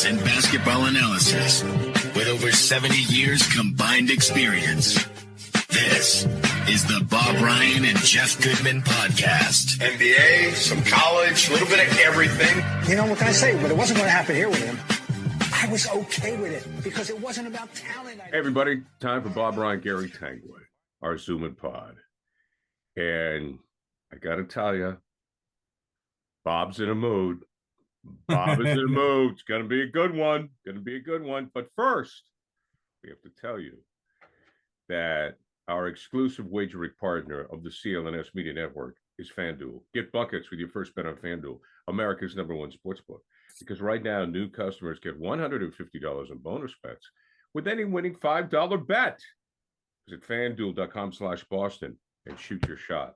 and basketball analysis with over 70 years combined experience. This is the Bob Ryan and Jeff Goodman podcast. NBA, some college, a little bit of everything. You know, what can I say? But it wasn't going to happen here with him. I was okay with it because it wasn't about talent. Hey, everybody. Time for Bob Ryan, Gary Tanguay, our Zoom and Pod. And I got to tell you, Bob's in a mood. Bob is in a mood. It's going to be a good one. But first, we have to tell you that our exclusive wagering partner of the CLNS Media Network is FanDuel. Get buckets with your first bet on FanDuel, America's #1 sportsbook. Because right now, new customers get $150 in bonus bets with any winning $5 bet. Visit FanDuel.com/Boston and shoot your shot.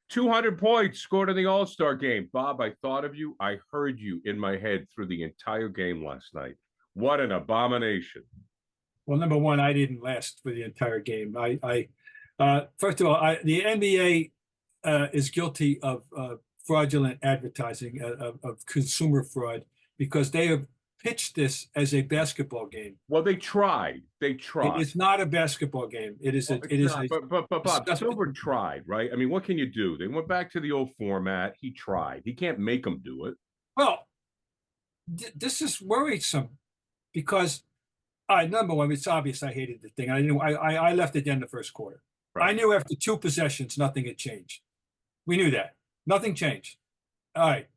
200 points scored in the All-Star game. Bob, I thought of you. I heard you in my head through the entire game last night. What an abomination. Well, number one, I didn't last for the entire game. First of all, the NBA is guilty of fraudulent advertising, of consumer fraud, because they have pitched this as a basketball game. Well, they tried. It's not a basketball game. It is. But Bob, Silver tried, right? I mean, what can you do? They went back to the old format. He tried. He can't make them do it. Well, this is worrisome because, number one, it's obvious I hated the thing. I left at the end of the first quarter. Right. I knew after 2 possessions nothing had changed. We knew that. Nothing changed. All right.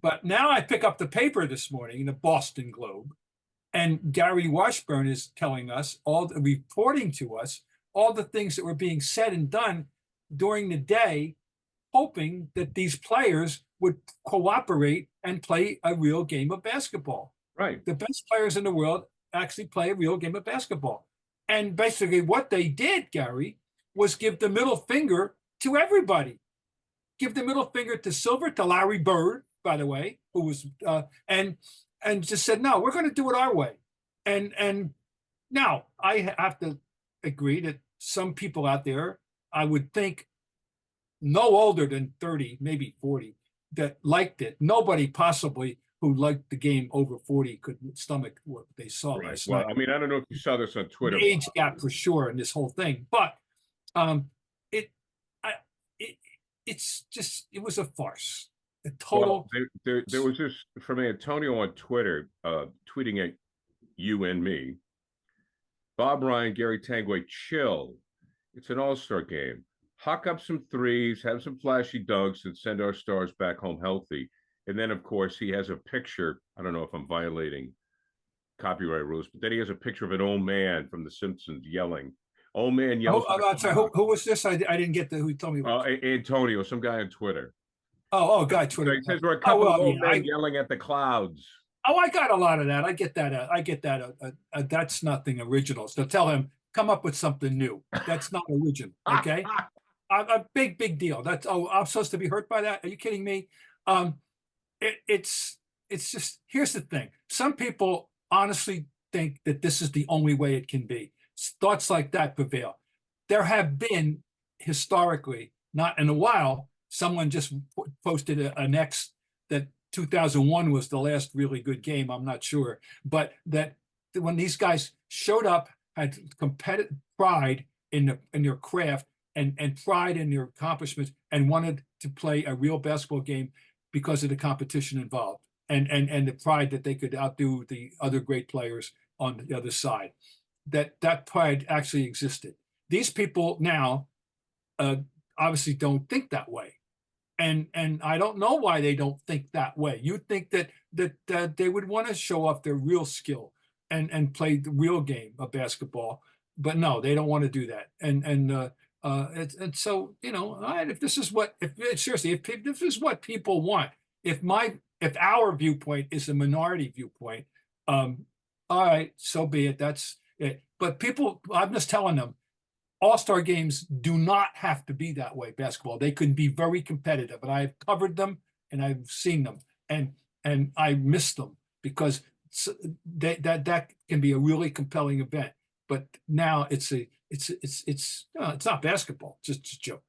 But now I pick up the paper this morning, the Boston Globe, and Gary Washburn is telling us, reporting to us, all the things that were being said and done during the day, hoping that these players would cooperate and play a real game of basketball. Right. The best players in the world actually play a real game of basketball. And basically what they did, Gary, was give the middle finger to everybody. Give the middle finger to Silver, to Larry Bird, by the way, who was and just said, no, we're going to do it our way. And now I have to agree that some people out there, I would think no older than 30, maybe 40, that liked it. Nobody possibly who liked the game over 40 could stomach what they saw last night. I mean, I don't know if you saw this on Twitter. The age gap for sure in this whole thing, but it was a farce. A total. Well, there was this from Antonio on Twitter, tweeting at you and me. Bob Ryan, Gary Tanguay, chill. It's an all-star game. Huck up some threes, have some flashy dunks, and send our stars back home healthy. And then, of course, he has a picture. I don't know if I'm violating copyright rules, but then he has a picture of an old man from The Simpsons yelling. Old man yells. Oh, I'm sorry. Who was this? I didn't get who told me. Antonio, some guy on Twitter. Guy Twitter. It says we're a couple of old men yelling at the clouds. Oh, I got a lot of that. I get that. That's nothing original. So tell him, come up with something new. That's not original. Okay. A big deal. I'm supposed to be hurt by that? Are you kidding me? It's just, here's the thing. Some people honestly think that this is the only way it can be. Thoughts like that prevail. There have been historically, not in a while, someone just posted an X that 2001 was the last really good game. I'm not sure, but that when these guys showed up, had competitive pride in their craft and pride in their accomplishments, and wanted to play a real basketball game because of the competition involved and the pride that they could outdo the other great players on the other side. That pride actually existed. These people now obviously don't think that way. And I don't know why they don't think that way. You'd think that they would want to show off their real skill and play the real game of basketball, but no, they don't want to do that. And so, you know, all right, if this is what people want, if our viewpoint is a minority viewpoint, all right, so be it. That's it. But people, I'm just telling them, all-star games do not have to be that way, basketball. They can be very competitive, and I've covered them and I've seen them, and I miss them because that can be a really compelling event. But now it's not basketball, it's just a joke.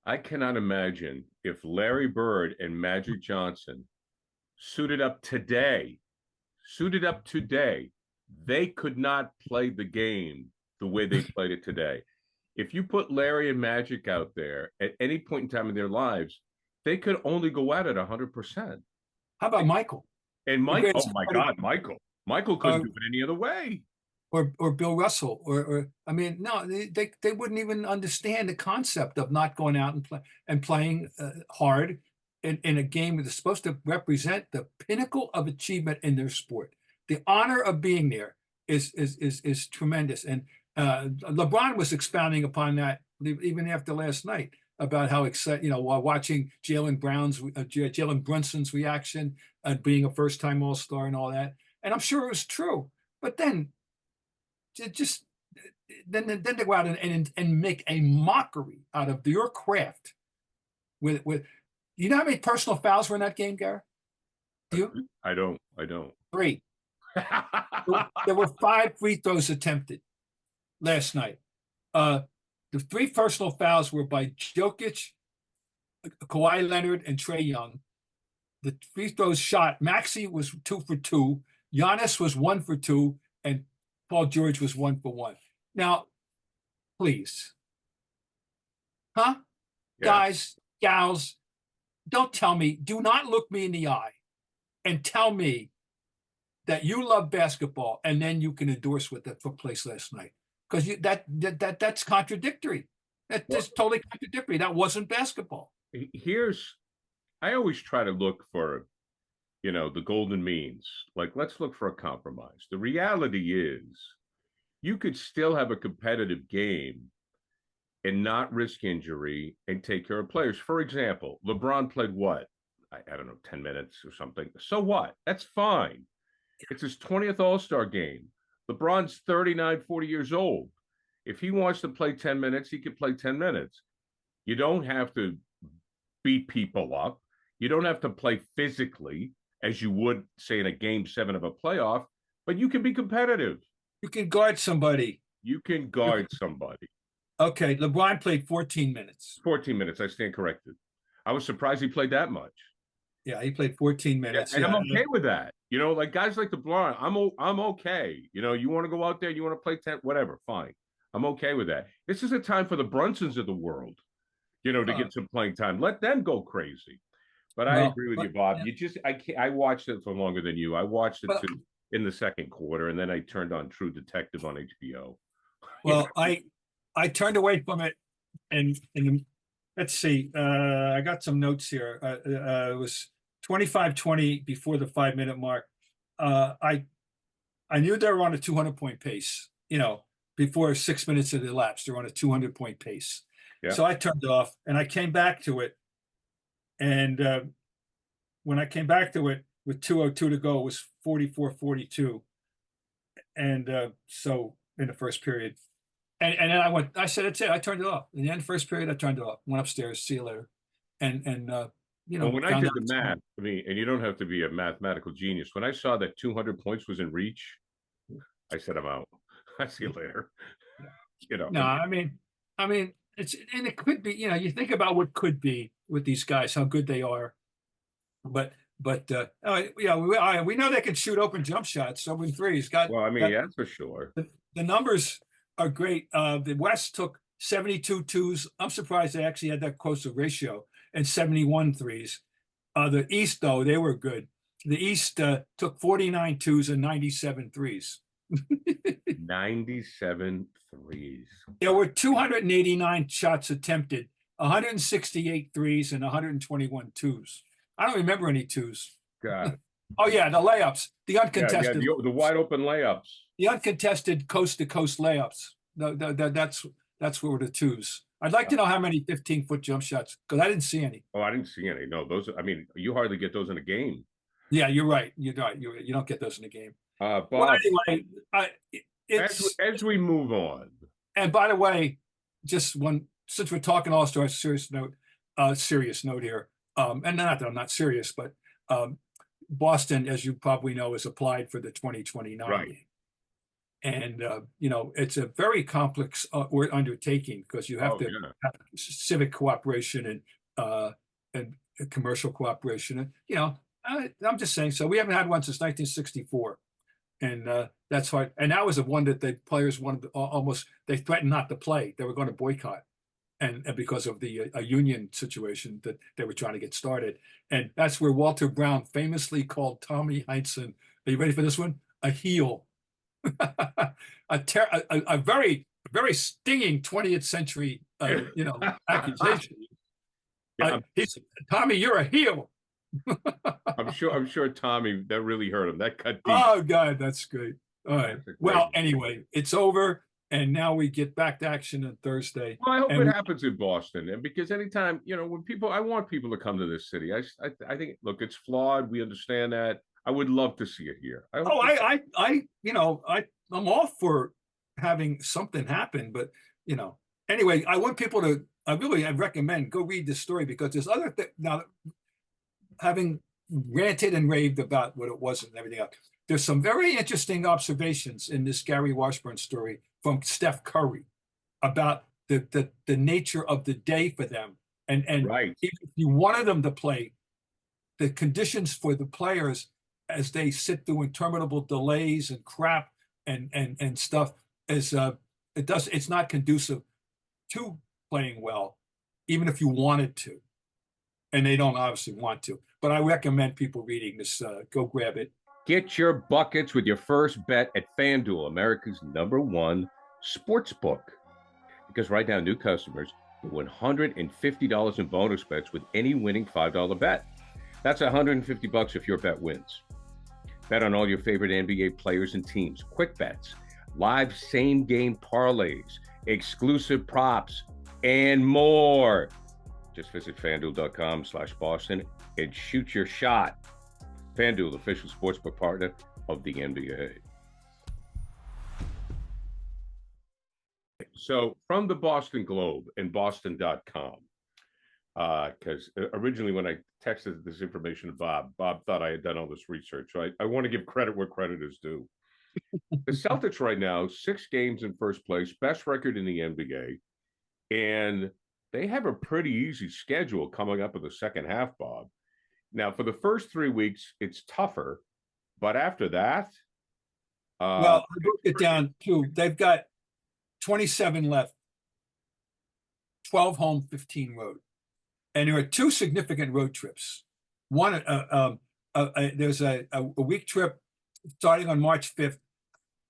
I cannot imagine if Larry Bird and Magic Johnson suited up today, they could not play the game the way they played it today. If you put Larry and Magic out there at any point in time in their lives, they could only go at it 100%. How about Michael? And Mike, oh my God, Michael couldn't do it any other way. Or Bill Russell, or I mean, no, they wouldn't even understand the concept of not going out and playing hard in a game that is supposed to represent the pinnacle of achievement in their sport. The honor of being there is tremendous, and LeBron was expounding upon that even after last night about how excited, while watching Jalen Brunson's reaction at being a first-time All-Star and all that, and I'm sure it was true. But then then they go out and make a mockery out of your craft. With you know how many personal fouls were in that game, Gary? Do you? I don't. 3. There were 5 free throws attempted last night. The 3 personal fouls were by Jokic, Kawhi Leonard, and Trae Young. The free throws shot, Maxey was 2 for 2, Giannis was 1 for 2, and Paul George was 1 for 1. Now, please. Huh? Yeah. Guys, gals, don't tell me, do not look me in the eye and tell me that you love basketball and then you can endorse what that took place last night. Because that's contradictory. That's totally contradictory. That wasn't basketball. I always try to look for, the golden means. Like, let's look for a compromise. The reality is, you could still have a competitive game and not risk injury and take care of players. For example, LeBron played what? I don't know, 10 minutes or something. So what? That's fine. It's his 20th All-Star game. LeBron's 39, 40 years old. If he wants to play 10 minutes, he can play 10 minutes. You don't have to beat people up. You don't have to play physically as you would, say, in a game 7 of a playoff, but you can be competitive. You can guard somebody. Okay, LeBron played 14 minutes. 14 minutes, I stand corrected. I was surprised he played that much. Yeah, he played 14 minutes. And I'm okay with that. Like guys like LeBron, I'm okay. You want to go out there, you want to play 10, whatever, fine. I'm okay with that. This is a time for the Brunsons of the world, to get some playing time. Let them go crazy. But I agree with you, Bob. Yeah. I watched it for longer than you. I watched it in the second quarter, and then I turned on True Detective on HBO. Well, I turned away from it, and let's see. I got some notes here. It was 25-20 before the 5-minute mark. I knew they were on a 200-point pace. Before 6 minutes had elapsed, they're on a 200-point pace. Yeah. So I turned it off, and I came back to it. And when I came back to it with 2:02 to go, it was 44-42. And so in the first period. And then I said, that's it. I turned it off. In the end of the first period, I turned it off. Went upstairs, see you later. And when I did the math, and you don't have to be a mathematical genius. When I saw that 200 points was in reach, I said, I'm out. I see you later. No, I mean, and it could be, you think about what could be with these guys, how good they are. But we know they can shoot open jump shots, open threes. That's for sure. The numbers are great. The West took 72 twos. I'm surprised they actually had that close a ratio, and 71 threes. The East, though, they were good. The East took 49 twos and 97 threes. 97 threes. There were 289 shots attempted, 168 threes, and 121 twos. I don't remember any twos. God. Oh, yeah, the layups, the uncontested. Yeah, the wide open layups. The uncontested coast-to-coast layups. That's what were the twos. I'd like to know how many 15-foot jump shots, because I didn't see any. Oh, I didn't see any. No, those. You hardly get those in a game. Yeah, you're right. You don't get those in a game. Bob, well, anyway, as we move on. And by the way, just since we're talking All-Star, serious note here. And not that I'm not serious, but Boston, as you probably know, has applied for the 2029 right. game. And, it's a very complex undertaking because you have to have civic cooperation and commercial cooperation. And, I'm just saying. So we haven't had one since 1964, and that's hard. And that was the one that the players wanted almost. They threatened not to play. They were going to boycott, and because of the a union situation that they were trying to get started. And that's where Walter Brown famously called Tommy Heinsohn. Are you ready for this one? A heel. a very stinging 20th century accusation. Yeah, He's Tommy, you're a heel. I'm sure Tommy, that really hurt him. That cut deep. Oh God, that's great. All right. Well, Great. anyway, it's over, and now we get back to action on Thursday. Well, I hope And it happens in Boston, and because anytime, when I want people to come to this city. I think, look, it's flawed. We understand that. I would love to see it here. I'm all for having something happen, but anyway, I want people to. I recommend go read this story because there's other things now. Having ranted and raved about what it was and everything else, there's some very interesting observations in this Gary Washburn story from Steph Curry about the nature of the day for them, and Right. if you wanted them to play, the conditions for the players as they sit through interminable delays and crap and stuff is it's not conducive to playing well, even if you wanted to. And they don't obviously want to. But I recommend people reading this. Go grab it. Get your buckets with your first bet at FanDuel, America's #1 sports book. Because right now, new customers get $150 in bonus bets with any winning $5 bet. That's $150 if your bet wins. Bet on all your favorite NBA players and teams, quick bets, live same-game parlays, exclusive props, and more. Just visit FanDuel.com/Boston and shoot your shot. FanDuel, official sportsbook partner of the NBA. So from the Boston Globe and Boston.com, because originally when I texted this information to Bob thought I had done all this research. So I want to give credit where credit is due. The Celtics right now, 6 games in first place, best record in the NBA, and they have a pretty easy schedule coming up in the second half, Bob. Now, for the first 3 weeks, it's tougher, but after that, Well, I broke it down too. They've got 27 left, 12 home, 15 road, and there are 2 significant road trips. One, there's a week trip starting on March 5th.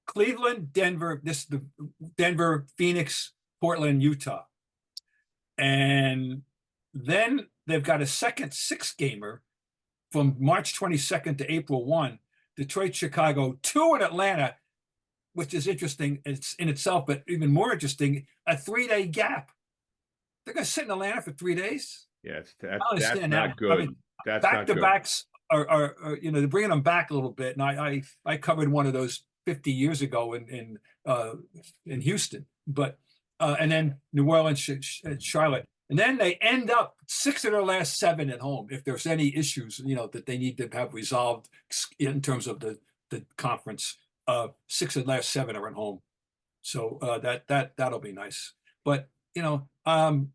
Cleveland, Denver, Denver, Phoenix, Portland, Utah. And then they've got a second 6-gamer from March 22nd to April 1, Detroit, Chicago, 2 in Atlanta, which is interesting in itself, but even more interesting, a 3-day gap. They're going to sit in Atlanta for 3 days? Yes, I that's understand not that. good. I mean, That's not good. back-to-backs are they're bringing them back a little bit. And I covered one of those 50 years ago in Houston, but and then New Orleans and Charlotte. And then they end up 6 of their last 7 at home. If there's any issues, that they need to have resolved in terms of the conference, 6 of the last 7 are at home. So that'll be nice. But they're on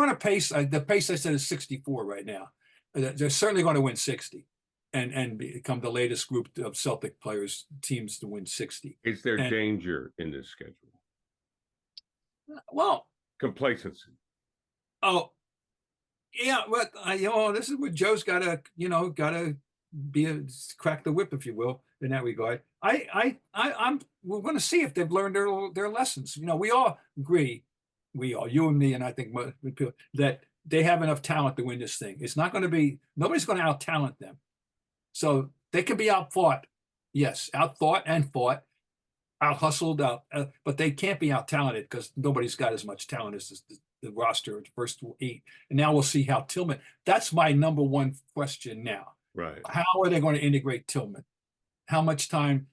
a pace. The pace I said is 64 right now. They're certainly going to win 60, and become the latest group of Celtic teams to win 60. Is there danger in this schedule? Well, Complacency. oh, yeah, but this is where Joe's got to crack the whip, if you will, in that regard. We're going to see if they've learned their lessons. We all agree, you and me, and I think most people, that they have enough talent to win this thing. It's not going to be, nobody's going to out-talent them. So they can be out-fought. Yes, out-thought and fought. Out-hustled, but they can't be out-talented because nobody's got as much talent as the roster, the first 8. And now we'll see how Tillman. That's my number one question now. Right. How are they going to integrate Tillman? How much time?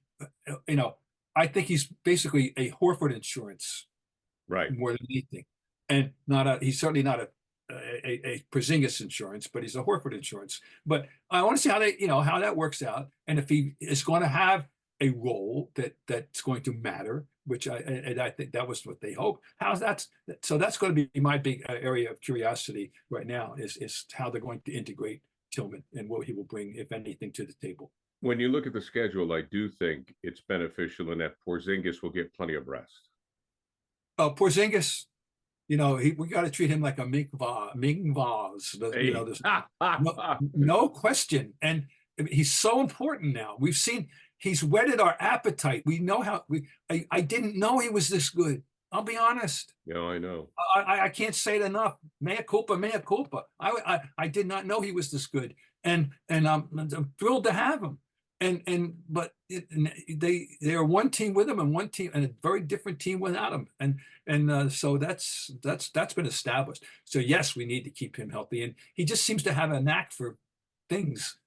I think he's basically a Horford insurance, Right. more than anything, and he's certainly not a Porzingis insurance, but he's a Horford insurance. But I want to see how that works out, and if he is going to have a role that's going to matter, which I think that was what they hoped. So that's going to be my big area of curiosity right now is how they're going to integrate Tillman and what he will bring, if anything, to the table. When you look at the schedule, I do think it's beneficial in that Porzingis will get plenty of rest. Porzingis, we got to treat him like a Ming vase. There's no question. And he's so important now. We've seen he's whetted our appetite. We know how I didn't know he was this good. I'll be honest. Yeah, I know. I can't say it enough. Mea culpa, mea culpa. I did not know he was this good. And I'm thrilled to have him. But they're one team with him and one team and a very different team without him. And so that's been established. So yes, we need to keep him healthy. And he just seems to have a knack for things.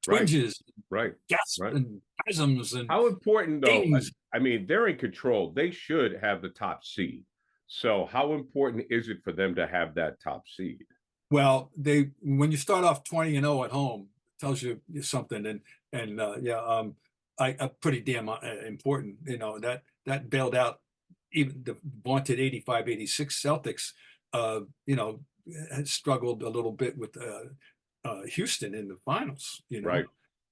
Twinges, right, gasps, right. And spasms, and how important though? things. I mean, they're in control. They should have the top seed. So how important is it for them to have that top seed? Well, when you start off 20-0 at home, it tells you something, and pretty damn important. That bailed out even the vaunted 85-86 Celtics. Had struggled a little bit with Houston in the finals, right?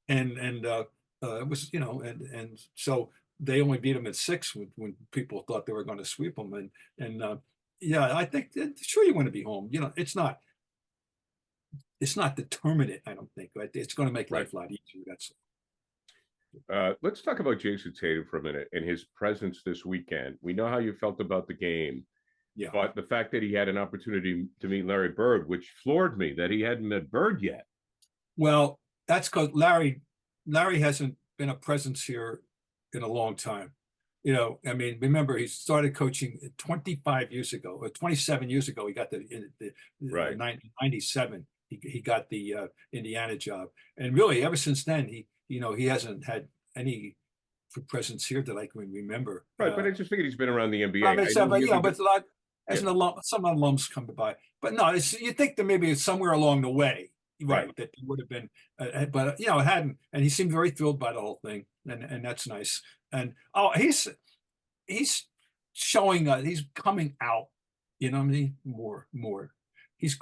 And it was, and so they only beat them at 6 when people thought they were going to sweep them, I think sure you want to be home. It's not determinate. I don't think it's going to make life a lot easier. That's let's talk about Jayson Tatum for a minute and his presence this weekend. We know how you felt about the game. Yeah. But the fact that he had an opportunity to meet Larry Bird, which floored me that he hadn't met Bird yet. Well, that's because Larry hasn't been a presence here in a long time. Remember he started coaching 25 years ago or 27 years ago. He got the right. 97. He got the Indiana job, and really ever since then he hasn't had any presence here that I can remember. Right, but I just figured he's been around the NBA. But a lot. As an alum, some alums come by, but no, you think that maybe it's somewhere along the way, right? That would have been, but it hadn't. And he seemed very thrilled by the whole thing, and that's nice. And he's showing, he's coming out. More. He's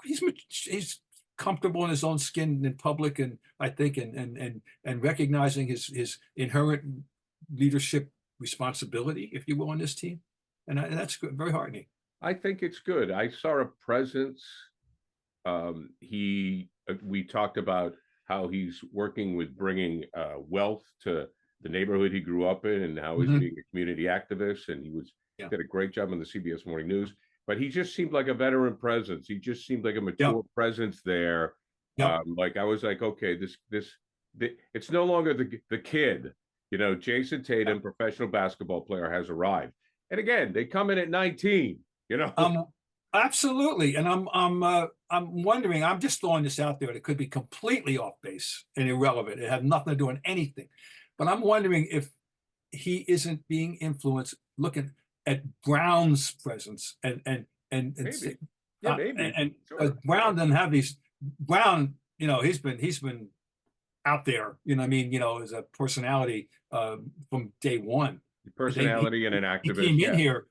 comfortable in his own skin in public, and I think, and recognizing his inherent leadership responsibility, if you will, on this team, and that's good, very heartening. I think it's good. I saw a presence. We talked about how he's working with bringing wealth to the neighborhood he grew up in, and how he's being a community activist. And he did a great job on the CBS Morning News. But he just seemed like a veteran presence. He just seemed like a mature presence there. I was like, okay, it's no longer the kid. Jayson Tatum, professional basketball player, has arrived. And again, they come in at 19. Absolutely. And I'm wondering, I'm just throwing this out there. It could be completely off base and irrelevant. It had nothing to do with anything. But I'm wondering if he isn't being influenced looking at Brown's presence and maybe. Maybe. Sure. Brown doesn't have these. Brown, he's been out there, as a personality from day one. Personality and an activist. He came in here,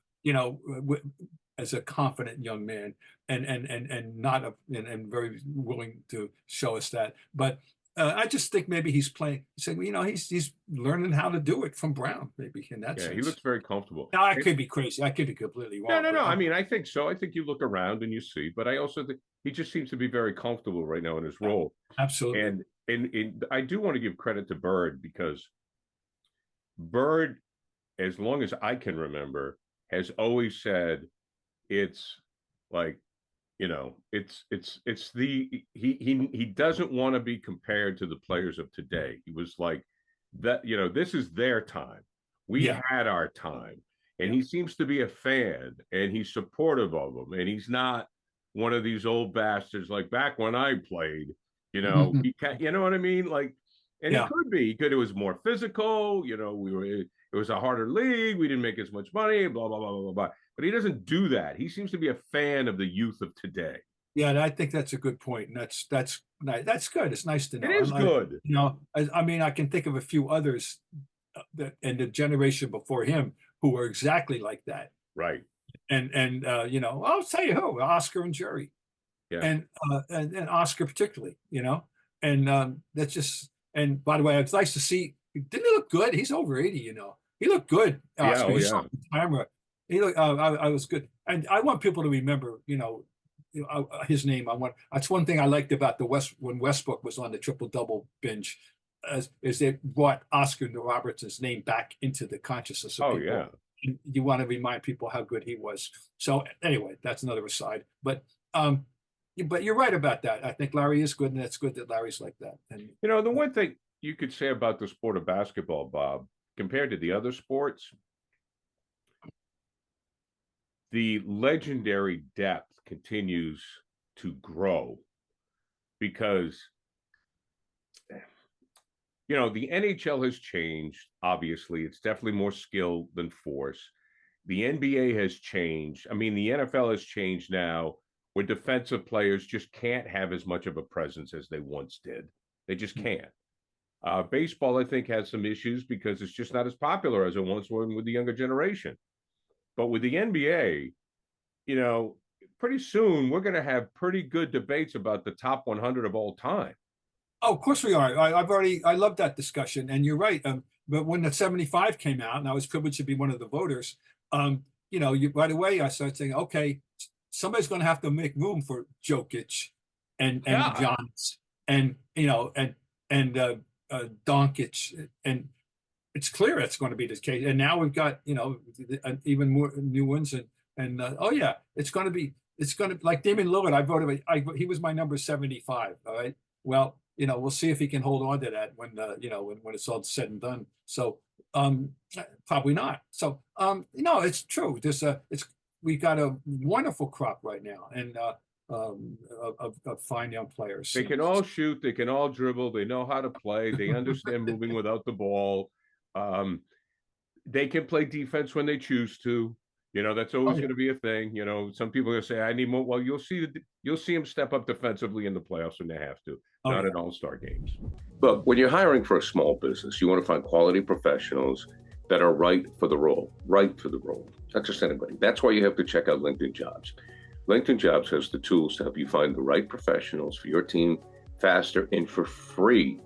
as a confident young man, and not and very willing to show us that. But I just think maybe he's playing. He's learning how to do it from Brown, maybe in that sense. He looks very comfortable. Now I could be crazy. I could be completely wrong. No. I mean, I think so. I think you look around and you see, but I also think he just seems to be very comfortable right now in his role. Absolutely. And I do want to give credit to Bird, because Bird, as long as I can remember, has always said it's like, he doesn't want to be compared to the players of today. He was like that, this is their time. We had our time. And he seems to be a fan, and he's supportive of them. And he's not one of these old bastards like back when I played, he can't, you know what I mean? Like, and he could be, it was more physical, it was a harder league. We didn't make as much money, blah, blah, blah, blah, blah. But he doesn't do that. He seems to be a fan of the youth of today. Yeah, and I think that's a good point. And that's good. It's nice to know. It is good. I can think of a few others that, and the generation before him, who were exactly like that. Right. And you know, I'll tell you who, Oscar and Jerry, Yeah. and Oscar particularly, you know, and that's just. And by the way, it's nice to see. Didn't he look good? He's over 80, you know. He looked good. Yeah, Oscar. oh, You yeah. saw the camera. He looked. I was good, and I want people to remember, you know, his name. That's one thing I liked about when Westbrook was on the triple double binge, is they brought Oscar Robertson's name back into the consciousness of Oh, people. yeah. And you want to remind people how good he was. So anyway, that's another aside. But you're right about that. I think Larry is good, and it's good that Larry's like that. And You know, the one thing you could say about the sport of basketball, Bob, compared to the other sports, the legendary depth continues to grow because, you know, the NHL has changed. Obviously, it's definitely more skill than force. The NBA has changed. I mean, the NFL has changed now, where defensive players just can't have as much of a presence as they once did. They just can't. Baseball, I think, has some issues because it's just not as popular as it once was with the younger generation. But with the NBA, you know, pretty soon we're going to have pretty good debates about the top 100 of all time. oh, of course we are. I love that discussion, and you're right. But when the 75 came out, and I was privileged to be one of the voters, you know, right away I started saying, okay, somebody's going to have to make room for Jokic and Giannis and, you know, and Doncic, and it's clear it's going to be this case. And now we've got, you know, even more new ones, and oh yeah, it's going to like Damian Lillard. I voted. He was my number 75. All right. Well, you know, we'll see if he can hold on to that when you know, when it's all said and done. So probably not. So you know, it's true. We've got a wonderful crop right now, and of fine young players. They can all shoot. They can all dribble. They know how to play. They understand moving without the ball. They can play defense when they choose to. You know, that's always going to be a thing. You know, some people are going to say, I need more. Well, you'll see them step up defensively in the playoffs when they have to, not in all-star games. But when you're hiring for a small business, you want to find quality professionals that are right for the role, not just anybody. That's why you have to check out LinkedIn Jobs. LinkedIn Jobs has the tools to help you find the right professionals for your team faster and for free.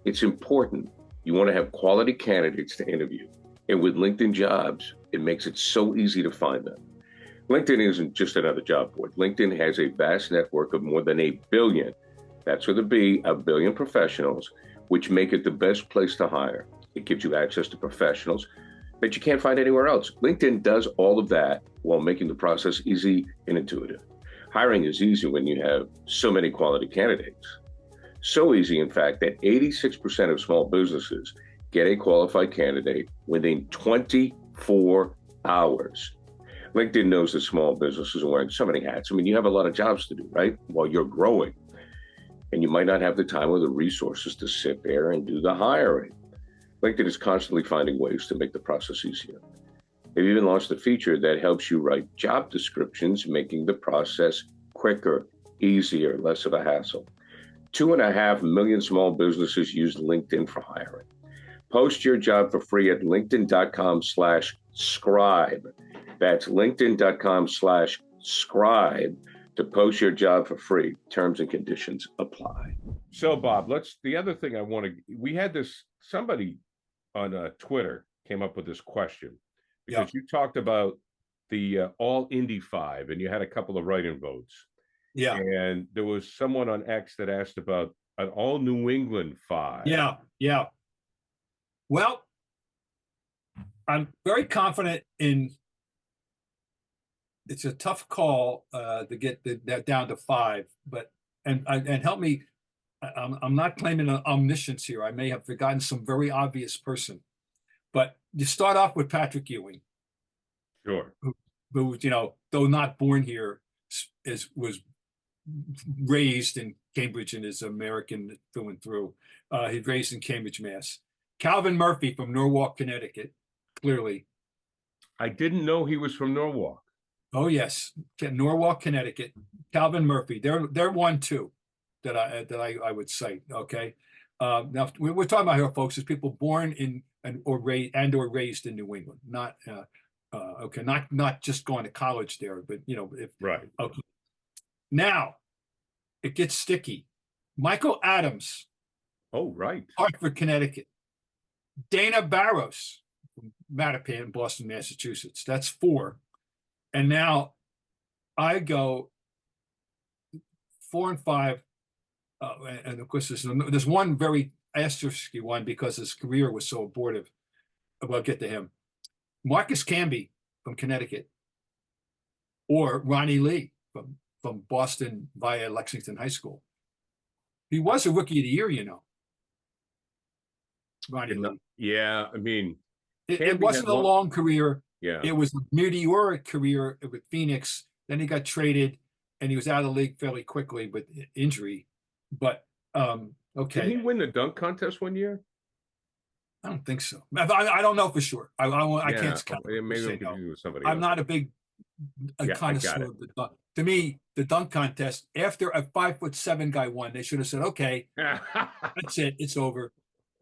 It's important. You want to have quality candidates to interview. And with LinkedIn Jobs, it makes it so easy to find them. LinkedIn isn't just another job board. LinkedIn has a vast network of more than 1 billion, that's with a B, 1 billion professionals, which make it the best place to hire. It gives you access to professionals that you can't find anywhere else. LinkedIn does all of that while making the process easy and intuitive. Hiring is easy when you have so many quality candidates. So easy, in fact, that 86% of small businesses get a qualified candidate within 24 hours. LinkedIn knows that small businesses are wearing so many hats. I mean, you have a lot of jobs to do, right? While you're growing. And you might not have the time or the resources to sit there and do the hiring. LinkedIn is constantly finding ways to make the process easier. They've even launched a feature that helps you write job descriptions, making the process quicker, easier, less of a hassle. 2.5 million small businesses use LinkedIn for hiring. Post your job for free at linkedin.com/scribe. That's linkedin.com/scribe to post your job for free. Terms and conditions apply. So, Bob, the other thing we had this, somebody on Twitter came up with this question because you talked about the All Indy 5 and you had a couple of write-in votes. Yeah. And there was someone on X that asked about an All New England 5. Yeah. Yeah. Well, I'm very confident in. It's a tough call to get that down to 5, but and help me. I'm not claiming an omniscience here. I may have forgotten some very obvious person, but you start off with Patrick Ewing, Sure, who you know, though not born here, was raised in Cambridge and is American through and through. He's raised in Cambridge, Mass. Calvin Murphy from Norwalk, Connecticut. Clearly, I didn't know he was from Norwalk. Oh yes, Norwalk, Connecticut. Calvin Murphy. They're 1, 2 that I would cite. Okay, now we're talking about here, folks, is people born in or raised in New England. Not okay, not just going to college there, but if Right. okay. Now it gets sticky. Michael Adams, Oh, right. Hartford, Connecticut. Dana Barros, from Mattapan, Boston, Massachusetts. That's 4. And now I go 4 and 5. And of course, there's one very asterisky one because his career was so abortive. I'll get to him. Marcus Camby from Connecticut, or Ronnie Lee from Boston via Lexington High School. He was a rookie of the year, Ronnie Lee. Yeah, I mean, it wasn't a long career. Yeah, it was a meteoric career with Phoenix. Then he got traded, and he was out of the league fairly quickly with injury. But okay, did he win the dunk contest one year? I don't think so. I don't know for sure. I can't count. Maybe I'm with somebody. I'm not a big connoisseur of the dunk. To me, the dunk contest, after a 5'7" guy won, they should have said, "Okay, that's it. It's over."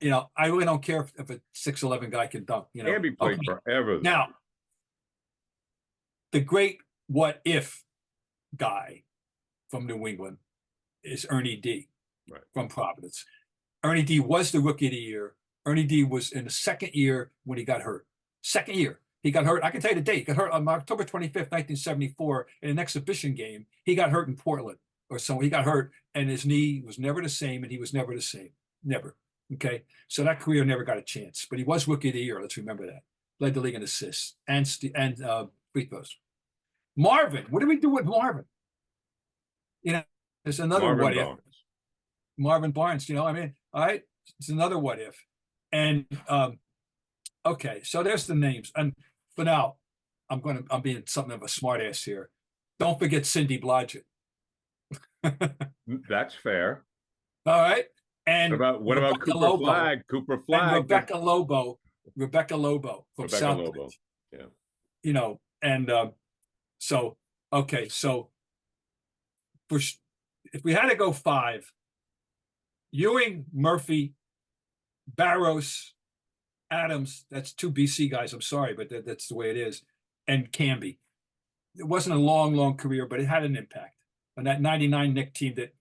I really don't care if a 6'11" guy can dunk. Camby played forever. Now, the great what if guy from New England is Ernie D. Right. From Providence. Ernie D. was the rookie of the year. Ernie D. was in the second year when he got hurt. Second year. He got hurt. I can tell you the date. He got hurt on October 25th, 1974, in an exhibition game. He got hurt in Portland or so. He got hurt, and his knee was never the same, and he was never the same. Never. Okay? So that career never got a chance. But he was rookie of the year. Let's remember that. Led the league in assists and free throws. Marvin. What do we do with Marvin? There's another Marvin what Barnes. if. Marvin Barnes, all right, it's another what if. And okay, so there's the names. And for now, I'm being something of a smart ass here. Don't forget Cindy Blodgett. That's fair. All right. And what about Cooper Lobo. Flagg? Cooper Flagg. And Rebecca Lobo from South. Lobo. Yeah. And so okay, so if we had to go 5, Ewing, Murphy, Barros, Adams, that's 2 BC guys. I'm sorry, but that's the way it is. And Camby. It wasn't a long career, but it had an impact. And that 99 Knick team that,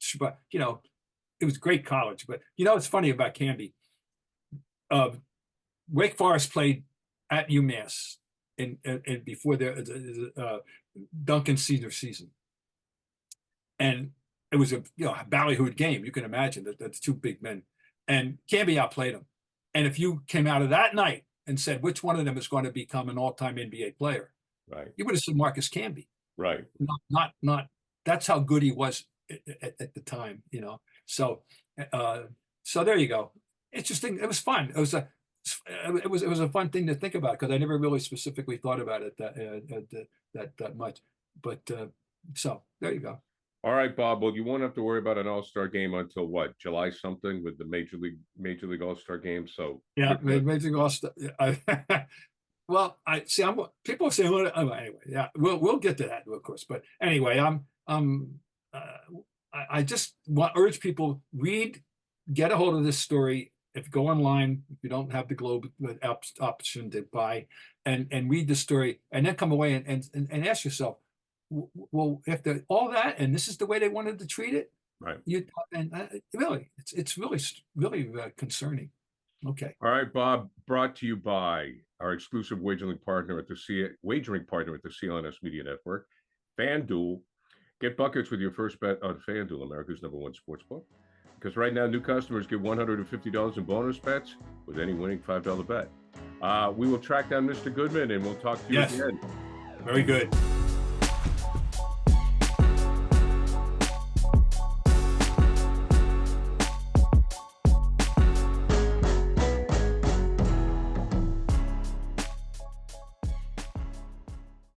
it was great college. But it's funny about Camby. Wake Forest played at UMass in before the Duncan senior season. And it was a ballyhooed game. You can imagine that's 2 big men. And Camby outplayed him. And if you came out of that night and said which one of them is going to become an all-time NBA player, right, you would have said Marcus Camby. Right. Not. That's how good he was at the time. So there you go. Interesting. It was fun. It was a fun thing to think about because I never really specifically thought about it that much. But so there you go. All right, Bob. Well, you won't have to worry about an All-Star game until what, July something with the Major League All-Star game. So yeah, Major League All-Star. Well, people say anyway. Yeah, we'll get to that, of course. But anyway, I just urge people get a hold of this story. If you go online, if you don't have the Globe option to buy, and read the story, and then come away and ask yourself, well, if all that, and this is the way they wanted to treat it, right? Really, it's really concerning. Okay. All right, Bob. Brought to you by our exclusive wagering partner at the CLNS Media Network, FanDuel. Get buckets with your first bet on FanDuel, America's #1 sportsbook. Because right now, new customers get $150 in bonus bets with any winning $5 bet. We will track down Mr. Goodman, and we'll talk to you again. Very good.